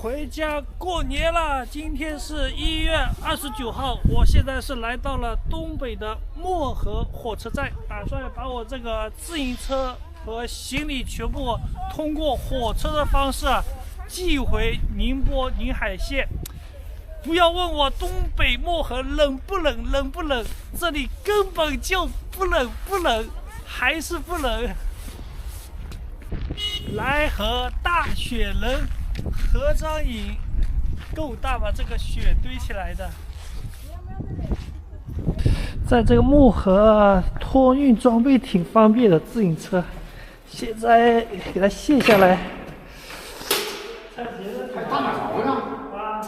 回家过年了，今天是1月29号，我现在是来到了东北的漠河火车站，打算把我这个自行车和行李全部通过火车的方式寄回宁波宁海县。不要问我东北漠河冷不冷，冷不冷？这里根本就不冷，不冷，还是不冷。来和大雪人合张影，够大吧？这个雪堆起来的。在这个漠河托运装备挺方便的自行车，现在给它卸下来。还大马槽呢？啊！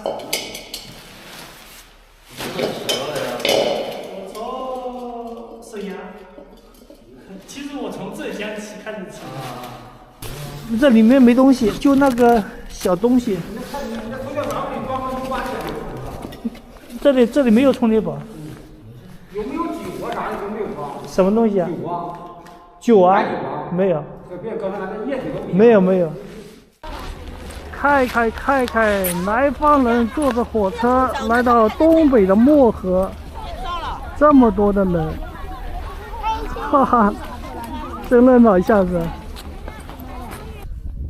我从沈阳，其实我从镇江起开始骑。这里面没东西，就那个小东西。这里没有充电宝。有没有酒啊啥的都没有装？什么东西啊？酒啊？酒啊？酒啊？没有。别刚才拿的液体都没有没有。开，南方人坐着火车来到东北的漠河，这么多的人，哈哈，真热闹一下子。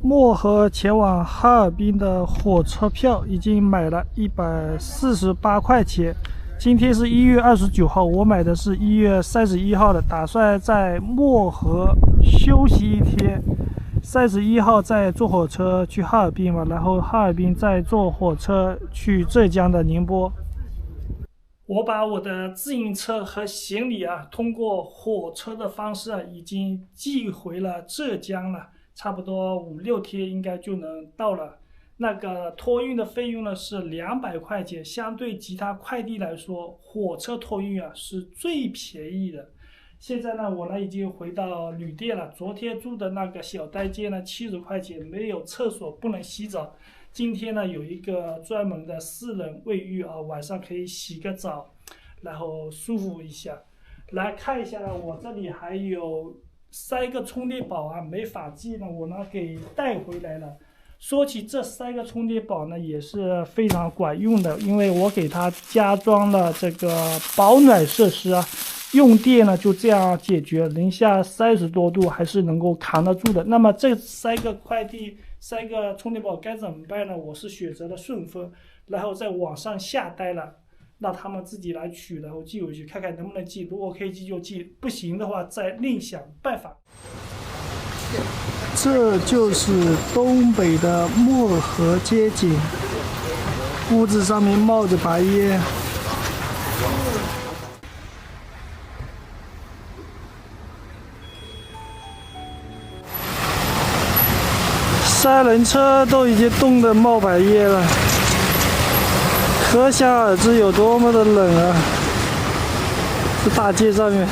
漠河前往哈尔滨的火车票已经买了148块钱。今天是1月29号，我买的是1月31号的，打算在漠河休息一天，31号再坐火车去哈尔滨嘛，然后哈尔滨再坐火车去浙江的宁波。我把我的自行车和行李通过火车的方式已经寄回了浙江了。差不多5、6天应该就能到了。那个托运的费用呢是200块钱，相对其他快递来说，火车托运是最便宜的。现在呢，我已经回到旅店了。昨天住的那个小单间呢，70块钱，没有厕所，不能洗澡。今天呢，有一个专门的私人卫浴晚上可以洗个澡，然后舒服一下。来看一下，我这里还有3个充电宝没法寄呢，我给带回来了。说起这3个充电宝呢，也是非常管用的，因为我给它加装了这个保暖设施用电呢就这样解决，零下30多度还是能够扛得住的。那么这3个充电宝该怎么办呢？我是选择了顺丰，然后在网上下单了。让他们自己来取，然后寄回去，看看能不能寄。如果可以寄就寄，不行的话再另想办法。这就是东北的漠河街景，屋子上面冒着白烟。3轮车都已经冻得冒白烟了。可想而知有多么的冷这大街上面。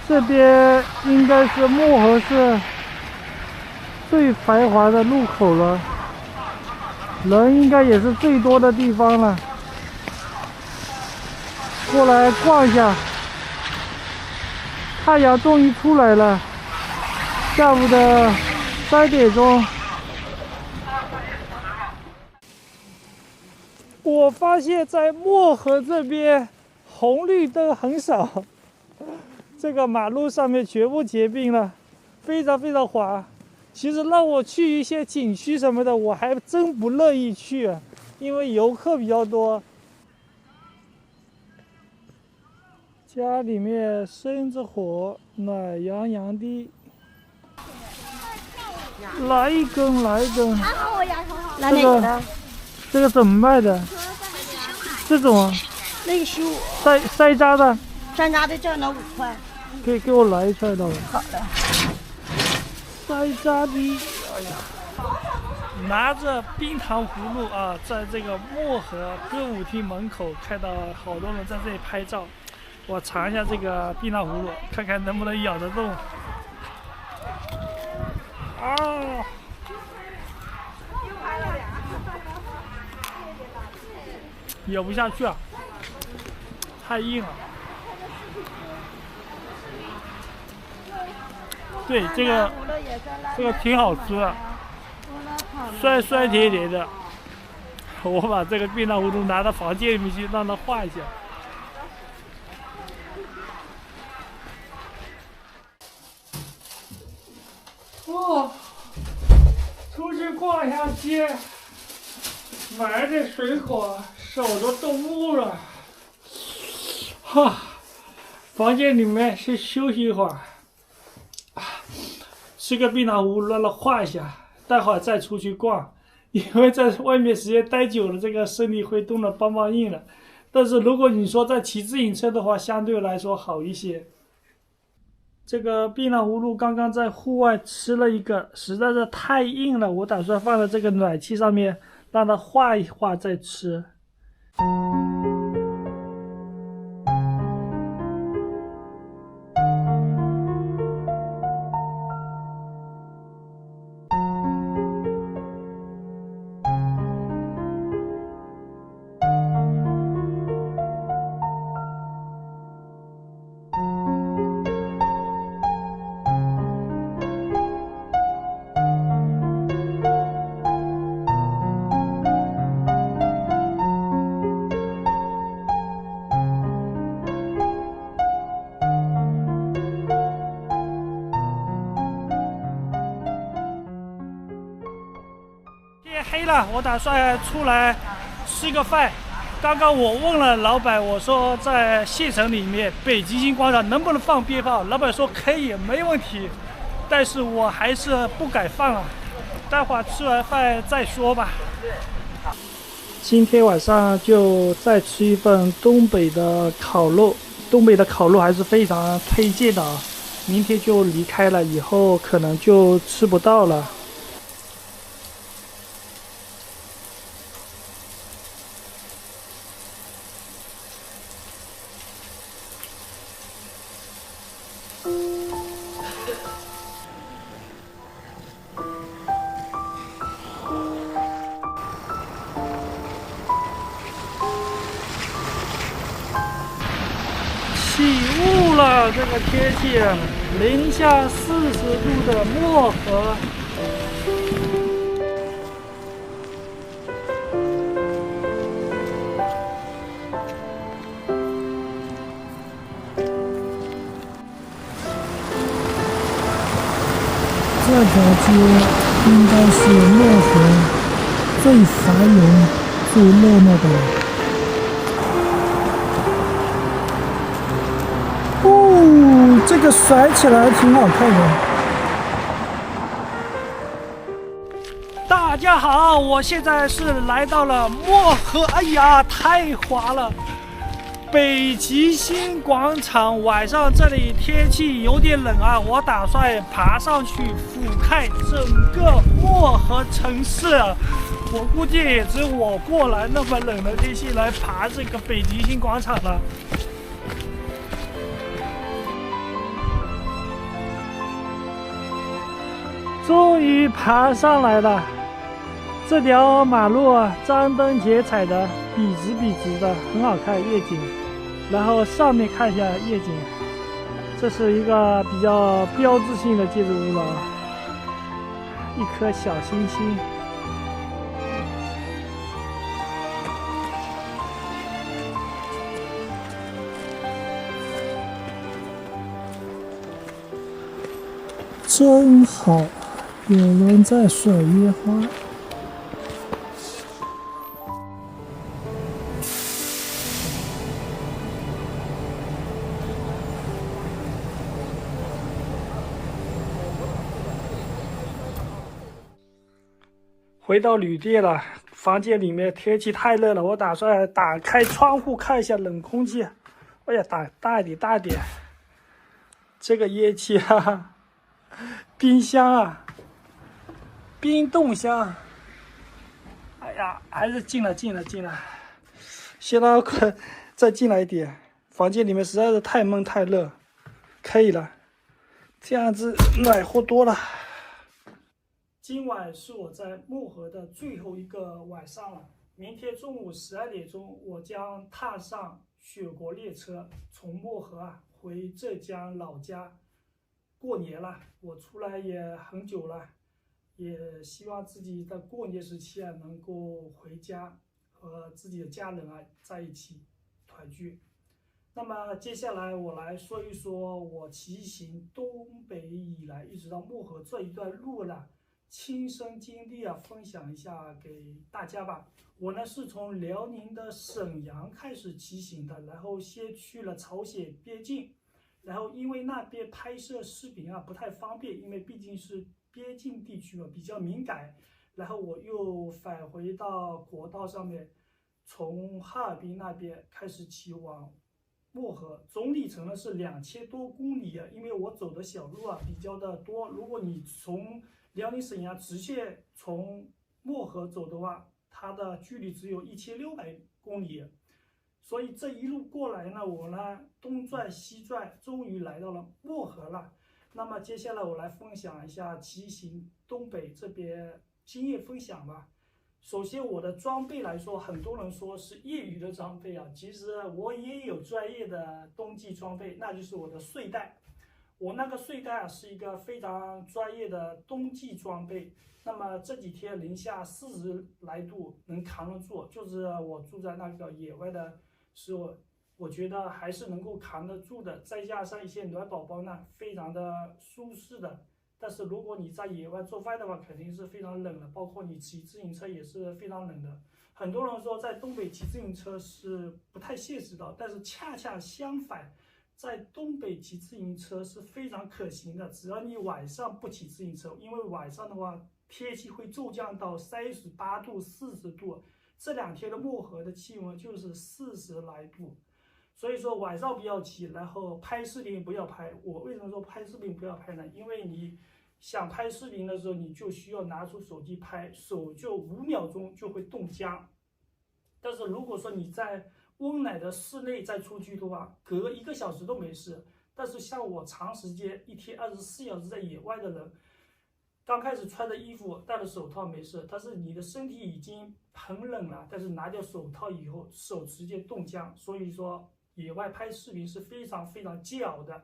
这边应该是漠河市最繁华的路口了，人应该也是最多的地方了。过来逛一下，太阳终于出来了，下午的3点钟。我发现在漠河这边红绿灯很少，这个马路上面全部结冰了，非常非常滑。其实让我去一些景区什么的，我还真不乐意去，因为游客比较多。家里面生着火，暖洋洋的。来一根，来一根。拿哪个的？这个怎么卖的？这种啊？那个15。塞扎的。山楂的这能5块。给我来一串的。好的。塞扎的，哎呀，拿着冰糖葫芦啊，在这个漠河歌舞厅门口看到好多人在这里拍照。我尝一下这个冰糖葫芦，看看能不能咬得动。啊！咬不下去啊，太硬了。对，这个挺好吃的，酸甜甜的。我把这个冰糖葫芦拿到房间里面去，让它化一下。哦，出去逛一下街，买点水果，手都冻木了。哈，房间里面先休息一会儿，吃个冰糖葫芦让它化一下，待会儿再出去逛。因为在外面时间待久了，这个身体会冻得梆梆硬了。但是如果你说在骑自行车的话，相对来说好一些。这个冰糖葫芦刚刚在户外吃了一个，实在是太硬了，我打算放在这个暖气上面，让它化一化再吃。天黑了，我打算出来吃个饭。刚刚我问了老板，我说在县城里面北极星广场能不能放鞭炮？老板说可以，没问题。但是我还是不敢放啊，待会儿吃完饭再说吧。今天晚上就再吃一份东北的烤肉，东北的烤肉还是非常推荐的啊。明天就离开了，以后可能就吃不到了。起雾了，这个天气，零下40度的漠河。这条街应该是漠河最繁荣、最热闹的。哦，这个甩起来挺好看的。大家好，我现在是来到了漠河，哎呀，太滑了！北极星广场，晚上这里天气有点冷啊，我打算爬上去俯瞰整个漠河城市。我估计也只有我过来那么冷的天气来爬这个北极星广场了。终于爬上来了，这条马路啊，张灯结彩的，笔直笔直的，很好看夜景。然后上面看一下夜景，这是一个比较标志性的建筑物了，一颗小星星。真好，有人在甩烟花。回到旅店了，房间里面天气太热了，我打算打开窗户看一下冷空气。哎呀，打大一点，大一点。这个烟气啊，冰箱啊，冰冻箱。哎呀，还是进了。先让快再进来一点，房间里面实在是太闷太热，可以了，这样子暖和多了。今晚是我在漠河的最后一个晚上了。明天中午12点钟，我将踏上雪国列车，从漠河回浙江老家。过年了，我出来也很久了，也希望自己在过年时期能够回家，和自己的家人在一起团聚。那么接下来我来说一说我骑行东北以来一直到漠河这一段路了。亲身经历分享一下给大家吧。我呢是从辽宁的沈阳开始骑行的，然后先去了朝鲜边境，然后因为那边拍摄视频不太方便，因为毕竟是边境地区嘛，比较敏感。然后我又返回到国道上面，从哈尔滨那边开始骑往漠河，总里程呢是2000多公里因为我走的小路比较的多。如果你从辽宁沈阳直线从漠河走的话，它的距离只有1600公里，所以这一路过来呢，我呢东转西转，终于来到了漠河了。那么接下来我来分享一下骑行东北这边经验分享吧。首先我的装备来说，很多人说是业余的装备其实我也有专业的冬季装备，那就是我的睡袋。我那个睡袋是一个非常专业的冬季装备，那么这几天零下40来度能扛得住，就是我住在那个野外的时候，我觉得还是能够扛得住的。再加上一些暖宝宝呢，非常的舒适的。但是如果你在野外做饭的话，肯定是非常冷的，包括你骑自行车也是非常冷的。很多人说在东北骑自行车是不太现实的，但是恰恰相反。在东北骑自行车是非常可行的，只要你晚上不骑自行车，因为晚上的话天气会骤降到38度、40度，这2天的漠河的气温就是40来度，所以说晚上不要骑，然后拍视频不要拍。我为什么说拍视频不要拍呢？因为你想拍视频的时候，你就需要拿出手机拍，手就5秒钟就会冻僵。但是如果说你在温暖的室内再出去的话，隔1个小时都没事。但是像我长时间1天24小时在野外的人，刚开始穿着衣服戴着手套没事，但是你的身体已经很冷了，但是拿掉手套以后手直接冻僵，所以说野外拍视频是非常非常煎熬的。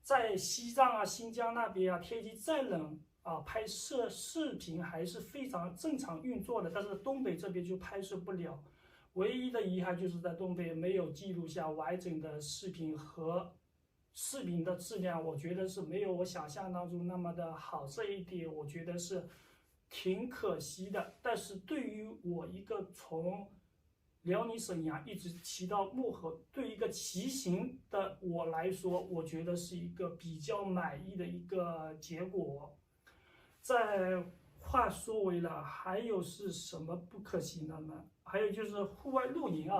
在西藏新疆那边天气再冷拍摄视频还是非常正常运作的，但是东北这边就拍摄不了。唯一的遗憾就是在东北没有记录下完整的视频，和视频的质量我觉得是没有我想象当中那么的好，这一点我觉得是挺可惜的。但是对于我一个从辽宁沈阳一直骑到漠河，对一个骑行的我来说，我觉得是一个比较满意的一个结果。在话说回了，还有是什么不可行的呢？还有就是户外露营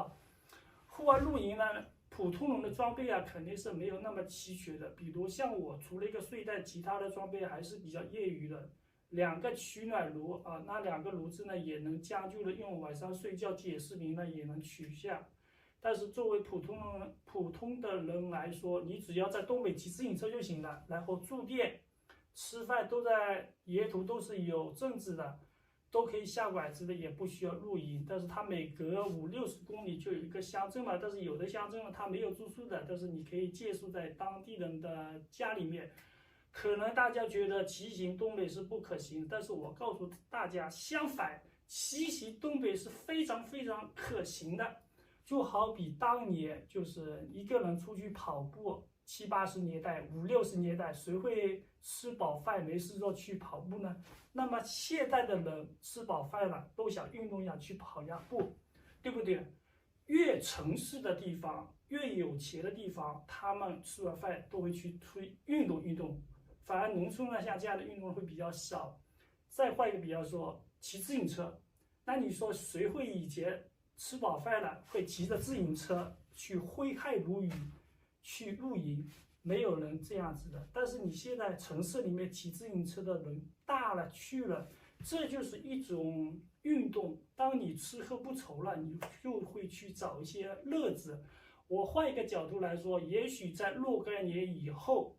户外露营呢，普通人的装备肯定是没有那么齐全的。比如像我，除了一个睡袋，其他的装备还是比较业余的。2个取暖炉那2个炉子呢也能将就的用，晚上睡觉剪视频呢也能取下。但是作为普通的人来说，你只要在东北骑自行车就行了，然后住店、吃饭都在沿途都是有镇子的，都可以下馆子的，也不需要露营。但是它每隔50-60公里就有一个乡镇嘛，但是有的乡镇呢它没有住宿的，但是你可以借宿在当地人的家里面。可能大家觉得骑行东北是不可行，但是我告诉大家，相反，骑行东北是非常非常可行的。就好比当年就是一个人出去跑步， 70、80年代、50、60年代，谁会吃饱饭没事做去跑步呢？那么现在的人吃饱饭了，都想运动，想去跑下步，对不对？越城市的地方，越有钱的地方，他们吃完饭都会去运动运动，反而农村呢，像这样的运动会比较少。再换一个比方说，骑自行车，那你说谁会以前吃饱饭了会骑着自行车去挥汗如雨去露营？没有人这样子的。但是你现在城市里面骑自行车的人大了去了，这就是一种运动。当你吃喝不愁了，你就会去找一些乐子。我换一个角度来说，也许在若干年以后，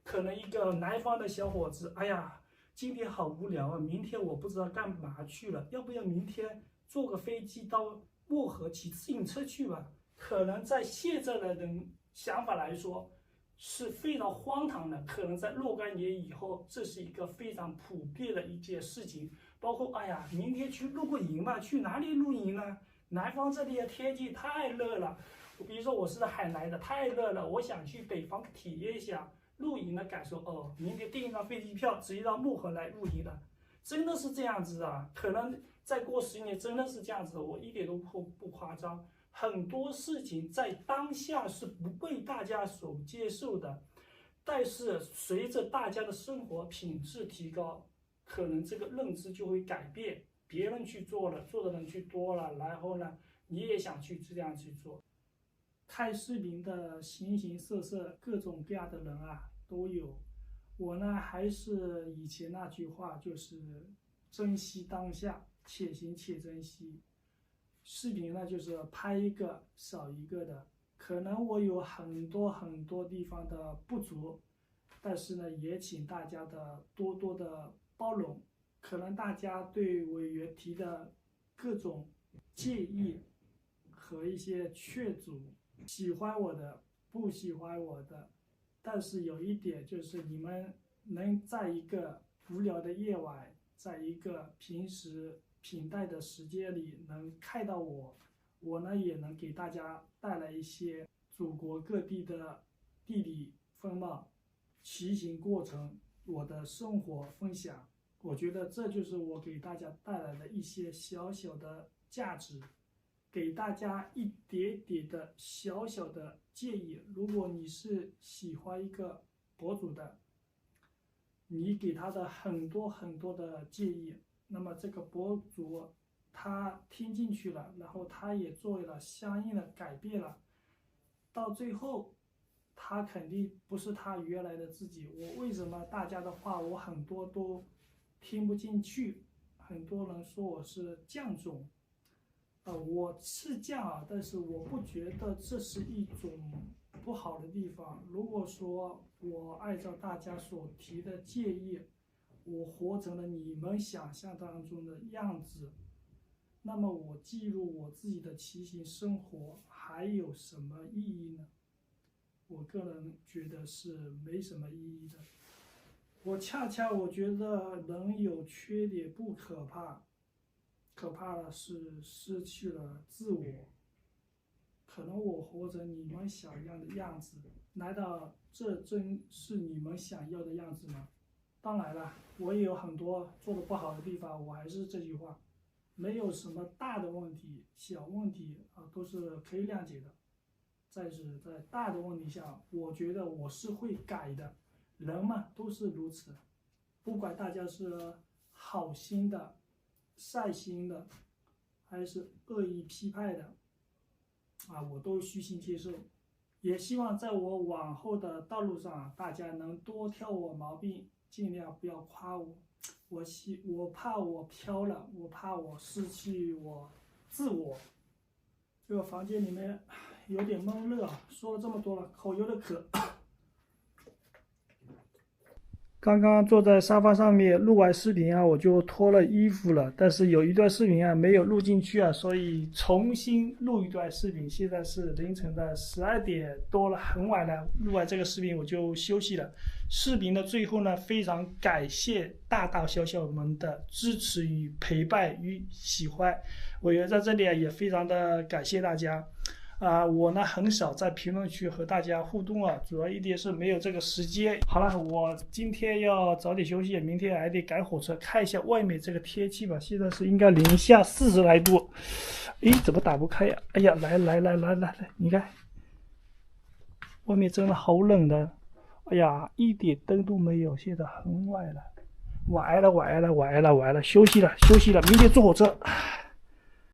可能一个南方的小伙子，哎呀，今天好无聊啊，明天我不知道干嘛去了，要不要明天坐个飞机到漠河骑自行车去吧？可能在现在的人想法来说是非常荒唐的，可能在若干年以后，这是一个非常普遍的一件事情。包括哎呀，明天去露个营吧，去哪里露营呢？南方这里的天气太热了，比如说我是海南的，太热了，我想去北方体验一下露营的感受。哦，明天订一张飞机票，直接到漠河来露营的，真的是这样子啊？可能再过10年真的是这样子，我一点都不夸张。很多事情在当下是不被大家所接受的，但是随着大家的生活品质提高，可能这个认知就会改变。别人去做了，做的人去多了，然后呢，你也想去这样去做。看视频的形形色色、各种各样的人啊都有。我呢还是以前那句话，就是珍惜当下，且行且珍惜。视频呢就是拍一个少一个的，可能我有很多地方的不足，但是呢也请大家的多多的包容。可能大家对委员提的各种建议和一些劝阻，喜欢我的不喜欢我的，但是有一点就是你们能在一个无聊的夜晚，在一个平时平淡的时间里能看到我呢也能给大家带来一些祖国各地的地理风貌、骑行过程、我的生活分享。我觉得这就是我给大家带来的一些小小的价值，给大家一点点的小小的建议。如果你是喜欢一个博主的，你给他的很多的建议，那么这个博主他听进去了，然后他也做了相应的改变了，到最后他肯定不是他原来的自己。我为什么大家的话我很多都听不进去？很多人说我是犟种，我是犟啊，但是我不觉得这是一种不好的地方。如果说我按照大家所提的建议，我活成了你们想象当中的样子，那么我记录我自己的骑行生活还有什么意义呢？我个人觉得是没什么意义的。我觉得人有缺点不可怕，可怕的是失去了自我。可能我活成你们想要的样子，难道这真是你们想要的样子吗？当然了，我也有很多做的不好的地方，我还是这句话，没有什么大的问题，小问题都是可以谅解的。但是在大的问题下，我觉得我是会改的。人嘛都是如此，不管大家是好心的、善心的，还是恶意批判的，我都虚心接受。也希望在我往后的道路上，大家能多挑我毛病，尽量不要夸我。我怕我飘了，我怕我失去我自我。这个房间里面有点闷热，说了这么多了，口有点渴。刚刚坐在沙发上面录完视频我就脱了衣服了，但是有一段视频没有录进去所以重新录一段视频。现在是凌晨的12点多了，很晚了，录完这个视频我就休息了。视频的最后呢，非常感谢大大小小们的支持与陪伴与喜欢，我也在这里也非常的感谢大家。我呢很少在评论区和大家互动啊，主要一点是没有这个时间。好了，我今天要早点休息，明天还得赶火车，看一下外面这个天气吧。现在是应该零下40来度，诶，怎么打不开呀？哎呀，来，你看，外面真的好冷的，哎呀，一点灯都没有，现在很晚了，晚了，休息了，明天坐火车。